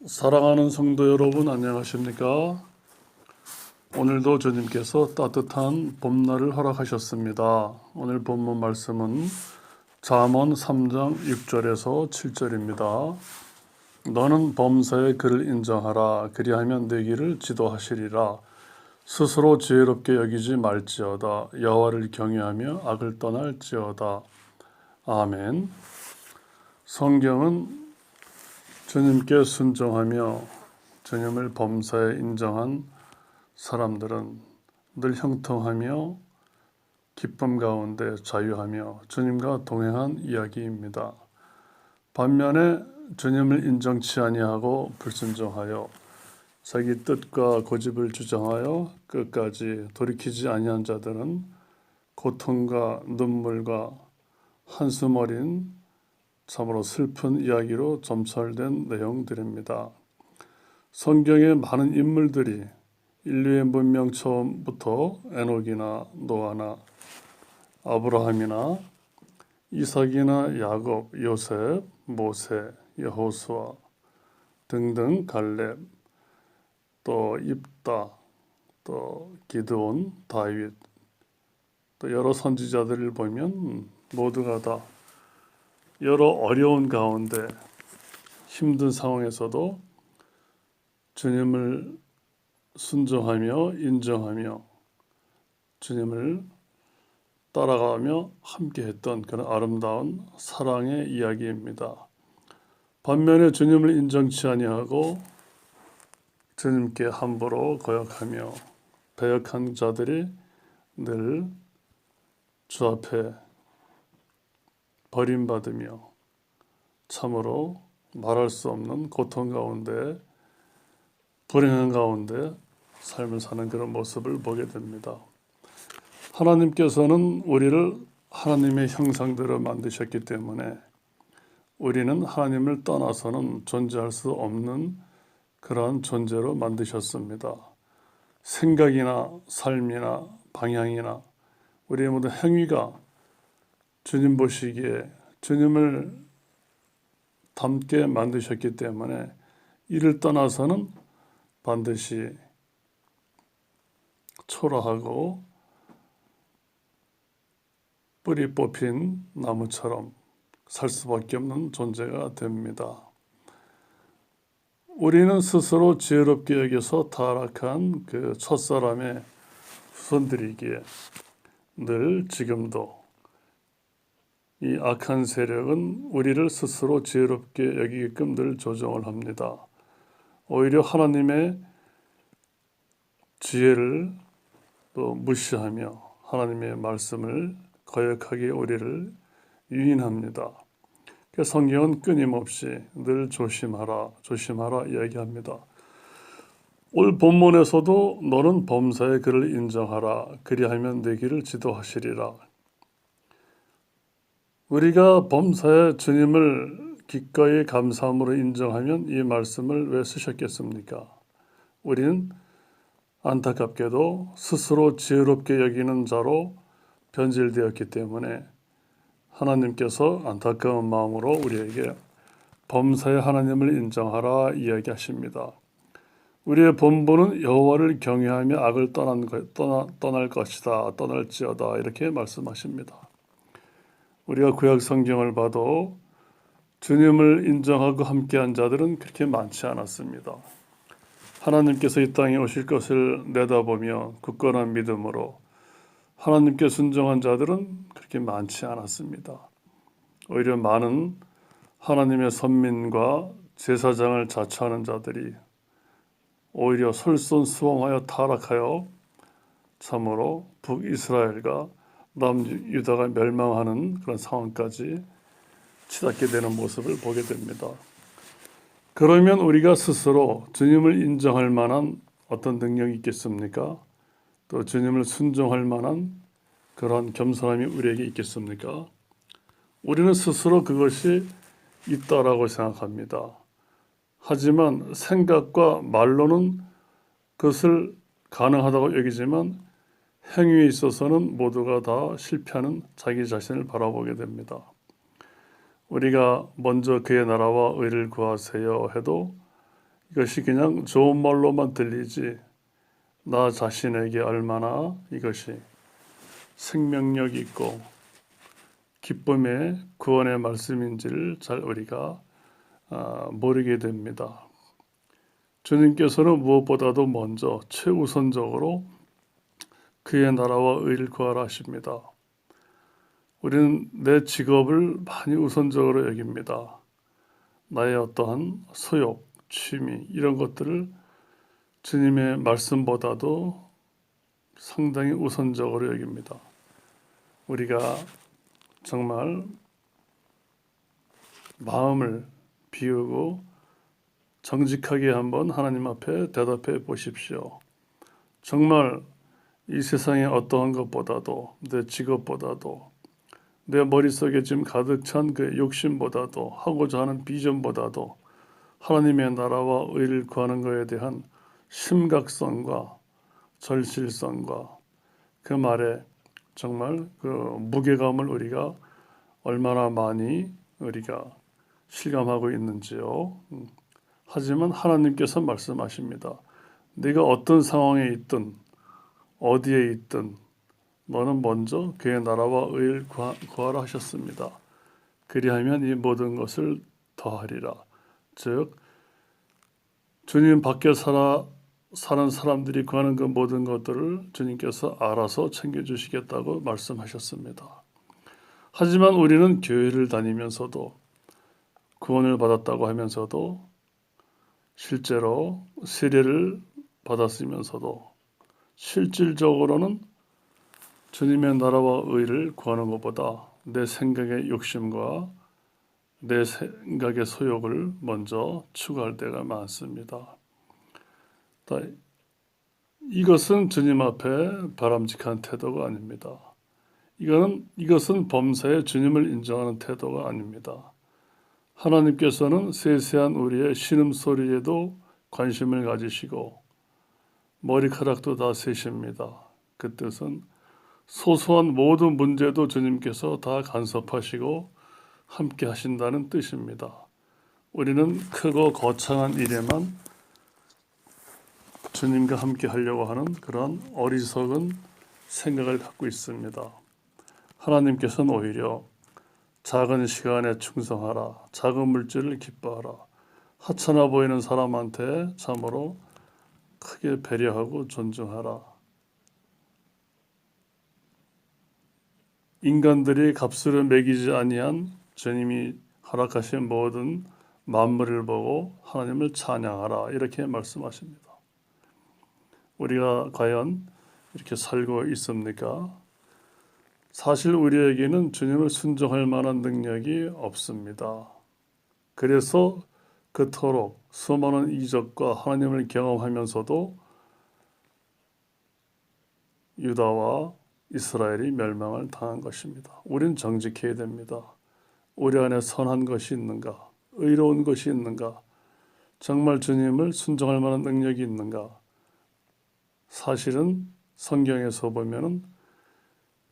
사랑하는 성도 여러분, 안녕하십니까? 오늘도 주님께서 따뜻한 봄날을 허락하셨습니다. 오늘 본문 말씀은 잠언 3장 6절에서 7절입니다. 너는 범사의 그를 인정하라. 그리하면 내 길을 지도하시리라. 스스로 지혜롭게 여기지 말지어다. 여호와를 경외하며 악을 떠날지어다. 아멘. 성경은 주님께 순종하며 주님을 범사에 인정한 사람들은 늘 형통하며 기쁨 가운데 자유하며 주님과 동행한 이야기입니다. 반면에 주님을 인정치 아니하고 불순종하여 자기 뜻과 고집을 주장하여 끝까지 돌이키지 아니한 자들은 고통과 눈물과 한숨 어린 참으로 슬픈 이야기로 점철된 내용들입니다. 성경의 많은 인물들이 인류의 문명 처음부터 에녹이나 노아나 아브라함이나 이삭이나 야곱, 요셉, 모세, 여호수아 등등 갈렙, 또 입다, 또 기드온, 다윗, 또 여러 선지자들을 보면 모두가 다 여러 어려운 가운데 힘든 상황에서도 주님을 순종하며 인정하며 주님을 따라가며 함께했던 그런 아름다운 사랑의 이야기입니다. 반면에 주님을 인정치 아니하고 주님께 함부로 거역하며 배역한 자들이 늘 주 앞에 버림받으며 참으로 말할 수 없는 고통 가운데 불행한 가운데 삶을 사는 그런 모습을 보게 됩니다. 하나님께서는 우리를 하나님의 형상대로 만드셨기 때문에 우리는 하나님을 떠나서는 존재할 수 없는 그러한 존재로 만드셨습니다. 생각이나 삶이나 방향이나 우리의 모든 행위가 주님 보시기에 주님을 닮게 만드셨기 때문에 이를 떠나서는 반드시 초라하고 뿌리 뽑힌 나무처럼 살 수밖에 없는 존재가 됩니다. 우리는 스스로 지혜롭게 여겨서 타락한 그 첫사람의 후손들이기에 늘 지금도 이 악한 세력은 우리를 스스로 지혜롭게 여기게끔 늘 조종을 합니다. 오히려 하나님의 지혜를 또 무시하며 하나님의 말씀을 거역하게 우리를 유인합니다. 성경은 끊임없이 늘 조심하라, 조심하라 이야기합니다. 오늘 본문에서도 너는 범사의 그를 인정하라. 그리하면 내 길을 지도하시리라. 우리가 범사에 주님을 기꺼이 감사함으로 인정하면 이 말씀을 왜 쓰셨겠습니까? 우리는 안타깝게도 스스로 지혜롭게 여기는 자로 변질되었기 때문에 하나님께서 안타까운 마음으로 우리에게 범사에 하나님을 인정하라 이야기하십니다. 우리의 본분은 여호와를 경외하며 악을 떠날 것이다, 떠날지어다 이렇게 말씀하십니다. 우리가 구약 성경을 봐도 주님을 인정하고 함께한 자들은 그렇게 많지 않았습니다. 하나님께서 이 땅에 오실 것을 내다보며 굳건한 믿음으로 하나님께 순종한 자들은 그렇게 많지 않았습니다. 오히려 많은 하나님의 선민과 제사장을 자처하는 자들이 오히려 솔선수범하여 타락하여 참으로 북이스라엘과 남유다가 멸망하는 그런 상황까지 치닫게 되는 모습을 보게 됩니다. 그러면 우리가 스스로 주님을 인정할 만한 어떤 능력이 있겠습니까? 또 주님을 순종할 만한 그런 겸손함이 우리에게 있겠습니까? 우리는 스스로 그것이 있다라고 생각합니다. 하지만 생각과 말로는 그것을 가능하다고 여기지만 행위에 있어서는 모두가 다 실패하는 자기 자신을 바라보게 됩니다. 우리가 먼저 그의 나라와 의를 구하세요 해도 이것이 그냥 좋은 말로만 들리지 나 자신에게 얼마나 이것이 생명력 있고 기쁨의 구원의 말씀인지를 잘 우리가 모르게 됩니다. 주님께서는 무엇보다도 먼저 최우선적으로 그의 나라와 의를 구하라 하십니다. 우리는 내 직업을 많이 우선적으로 여깁니다. 나의 어떠한 소욕, 취미 이런 것들을 주님의 말씀보다도 상당히 우선적으로 여깁니다. 우리가 정말 마음을 비우고 정직하게 한번 하나님 앞에 대답해 보십시오. 정말 이 세상의 어떠한 것보다도 내 직업보다도 내 머릿속에 지금 가득 찬 그 욕심보다도 하고자 하는 비전보다도 하나님의 나라와 의를 구하는 것에 대한 심각성과 절실성과 그 말에 정말 그 무게감을 우리가 얼마나 많이 우리가 실감하고 있는지요. 하지만 하나님께서 말씀하십니다. 네가 어떤 상황에 있든 어디에 있든 너는 먼저 그의 나라와 의를 구하라 하셨습니다. 그리하면 이 모든 것을 더하리라. 즉 주님 밖에 사는 사람들이 구하는 그 모든 것들을 주님께서 알아서 챙겨주시겠다고 말씀하셨습니다. 하지만 우리는 교회를 다니면서도 구원을 받았다고 하면서도 실제로 세례를 받았으면서도 실질적으로는 주님의 나라와 의를 구하는 것보다 내 생각의 욕심과 내 생각의 소욕을 먼저 추구할 때가 많습니다. 이것은 주님 앞에 바람직한 태도가 아닙니다. 이것은 범사에 주님을 인정하는 태도가 아닙니다. 하나님께서는 세세한 우리의 신음소리에도 관심을 가지시고 머리카락도 다 세십니다. 그 뜻은 소소한 모든 문제도 주님께서 다 간섭하시고 함께 하신다는 뜻입니다. 우리는 크고 거창한 일에만 주님과 함께 하려고 하는 그런 어리석은 생각을 갖고 있습니다. 하나님께서는 오히려 작은 시간에 충성하라, 작은 물질을 기뻐하라, 하찮아 보이는 사람한테 참으로 크게 배려하고 존중하라. 인간들이 값으로 매기지 아니한 주님이 허락하신 모든 만물을 보고 하나님을 찬양하라 이렇게 말씀하십니다. 우리가 과연 이렇게 살고 있습니까? 사실 우리에게는 주님을 순종할 만한 능력이 없습니다. 그래서 그토록 수많은 이적과 하나님을 경험하면서도 유다와 이스라엘이 멸망을 당한 것입니다. 우리는 정직해야 됩니다. 우리 안에 선한 것이 있는가? 의로운 것이 있는가? 정말 주님을 순종할 만한 능력이 있는가? 사실은 성경에서 보면은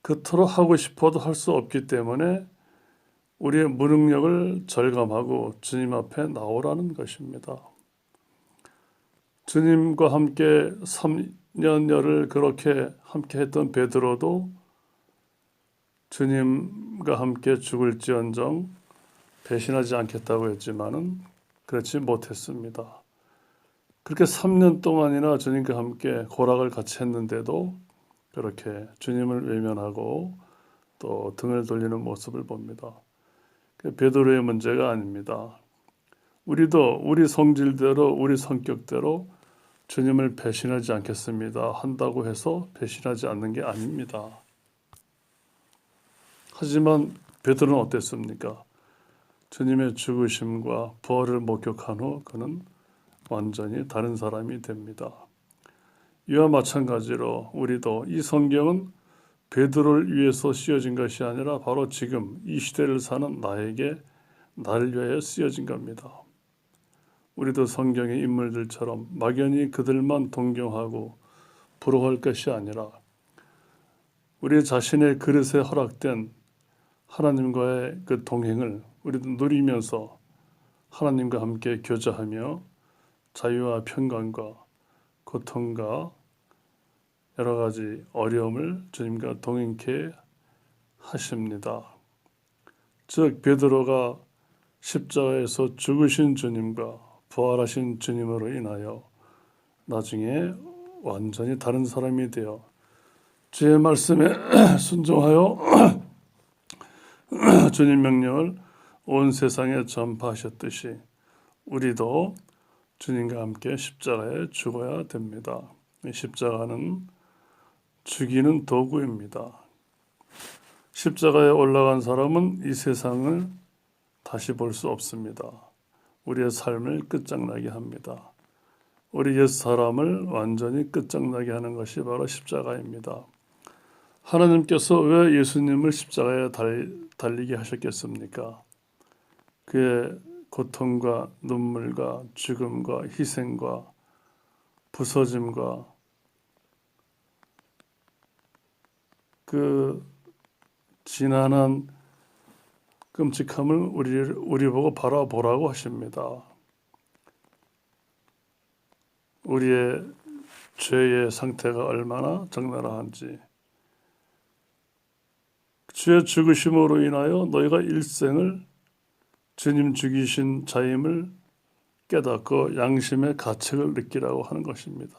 그토록 하고 싶어도 할 수 없기 때문에 우리의 무능력을 절감하고 주님 앞에 나오라는 것입니다. 주님과 함께 3년여를 그렇게 함께 했던 베드로도 주님과 함께 죽을지언정 배신하지 않겠다고 했지만은 그렇지 못했습니다. 그렇게 3년 동안이나 주님과 함께 고락을 같이 했는데도 그렇게 주님을 외면하고 또 등을 돌리는 모습을 봅니다. 베드로의 문제가 아닙니다. 우리도 우리 성질대로 우리 성격대로 주님을 배신하지 않겠습니다. 한다고 해서 배신하지 않는 게 아닙니다. 하지만 베드로는 어땠습니까? 주님의 죽으심과 부활을 목격한 후 그는 완전히 다른 사람이 됩니다. 이와 마찬가지로 우리도 이 성경은 베드로를 위해서 쓰여진 것이 아니라 바로 지금 이 시대를 사는 나를 위하여 쓰여진 겁니다. 우리도 성경의 인물들처럼 막연히 그들만 동경하고 부러워할 것이 아니라 우리 자신의 그릇에 허락된 하나님과의 그 동행을 우리도 누리면서 하나님과 함께 교제하며 자유와 평강과 고통과 여러 가지 어려움을 주님과 동행케 하십니다. 즉 베드로가 십자가에서 죽으신 주님과 부활하신 주님으로 인하여 나중에 완전히 다른 사람이 되어 주의 말씀에 순종하여 주님 명령을 온 세상에 전파하셨듯이 우리도 주님과 함께 십자가에 죽어야 됩니다. 십자가는 죽이는 도구입니다. 십자가에 올라간 사람은 이 세상을 다시 볼 수 없습니다. 우리의 삶을 끝장나게 합니다. 우리 옛 사람을 완전히 끝장나게 하는 것이 바로 십자가입니다. 하나님께서 왜 예수님을 십자가에 달리게 하셨겠습니까? 그의 고통과 눈물과 죽음과 희생과 부서짐과 그 지난한 끔찍함을 우리 보고 바라보라고 하십니다. 우리의 죄의 상태가 얼마나 적나라한지, 주의 죽으심으로 인하여 너희가 일생을 주님 죽이신 자임을 깨닫고 양심의 가책을 느끼라고 하는 것입니다.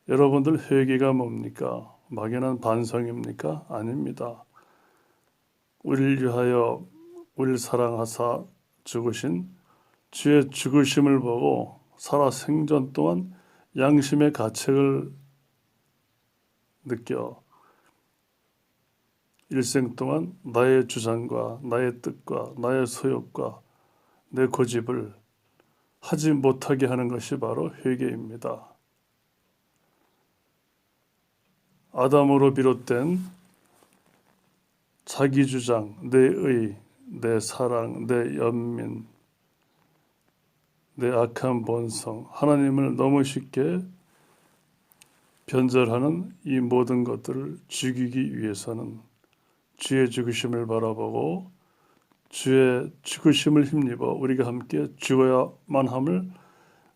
여러분들 회개가 뭡니까? 막연한 반성입니까? 아닙니다. 우리를 위하여 우리를 사랑하사 죽으신 주의 죽으심을 보고 살아 생전 동안 양심의 가책을 느껴 일생 동안 나의 주장과 나의 뜻과 나의 소욕과 내 고집을 하지 못하게 하는 것이 바로 회개입니다. 아담으로 비롯된 자기 주장, 내 의, 내 사랑, 내 연민, 내 악한 본성, 하나님을 너무 쉽게 변절하는 이 모든 것들을 죽이기 위해서는 주의 죽으심을 바라보고 주의 죽으심을 힘입어 우리가 함께 죽어야만 함을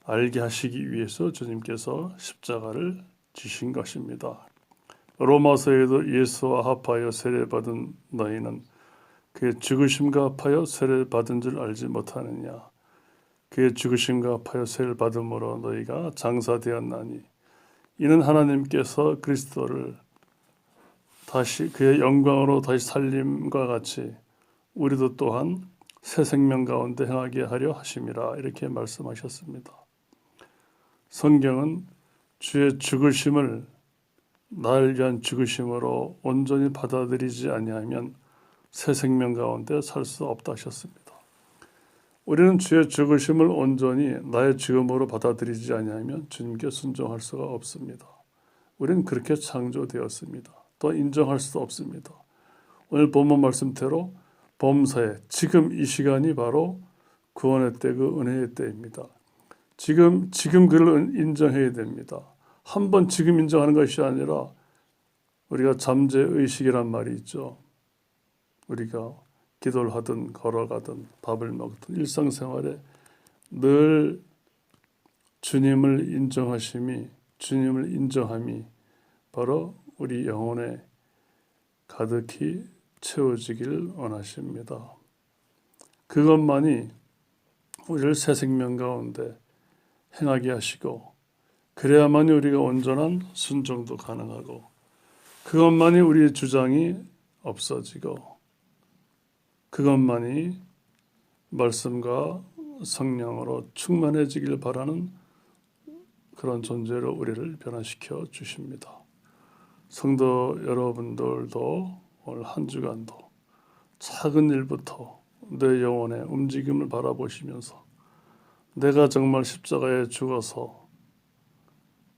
알게 하시기 위해서 주님께서 십자가를 지신 것입니다. 로마서에도 예수와 합하여 세례받은 너희는 그의 죽으심과 합하여 세례받은 줄 알지 못하느냐. 그의 죽으심과 합하여 세례를 받음으로 너희가 장사되었나니 이는 하나님께서 그리스도를 다시 그의 영광으로 다시 살림과 같이 우리도 또한 새 생명 가운데 행하게 하려 하심이라 이렇게 말씀하셨습니다. 성경은 주의 죽으심을 나를 위한 죽으심으로 온전히 받아들이지 아니하면 새 생명 가운데 살 수 없다 하셨습니다. 우리는 주의 죽으심을 온전히 나의 죽음으로 받아들이지 아니하면 주님께 순종할 수가 없습니다. 우리는 그렇게 창조되었습니다. 또 인정할 수도 없습니다. 오늘 본문 말씀대로 범사에 지금 이 시간이 바로 구원의 때, 그 은혜의 때입니다. 지금 그를 인정해야 됩니다. 한 번 지금 인정하는 것이 아니라 우리가 잠재의식이란 말이 있죠. 우리가 기도를 하든 걸어가든 밥을 먹든 일상생활에 늘 주님을 인정함이 바로 우리 영혼에 가득히 채워지기를 원하십니다. 그것만이 우리를 새 생명 가운데 행하게 하시고 그래야만이 우리가 온전한 순종도 가능하고 그것만이 우리의 주장이 없어지고 그것만이 말씀과 성령으로 충만해지길 바라는 그런 존재로 우리를 변화시켜 주십니다. 성도 여러분들도 오늘 한 주간도 작은 일부터 내 영혼의 움직임을 바라보시면서 내가 정말 십자가에 죽어서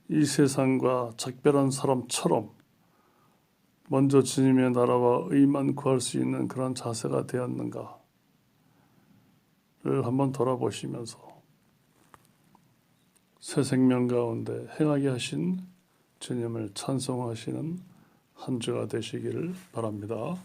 이 세상과 작별한 사람처럼 먼저 주님의 나라와 의만 구할 수 있는 그런 자세가 되었는가를 한번 돌아보시면서 새 생명 가운데 행하게 하신 주님을 찬송하시는 한 주가 되시기를 바랍니다.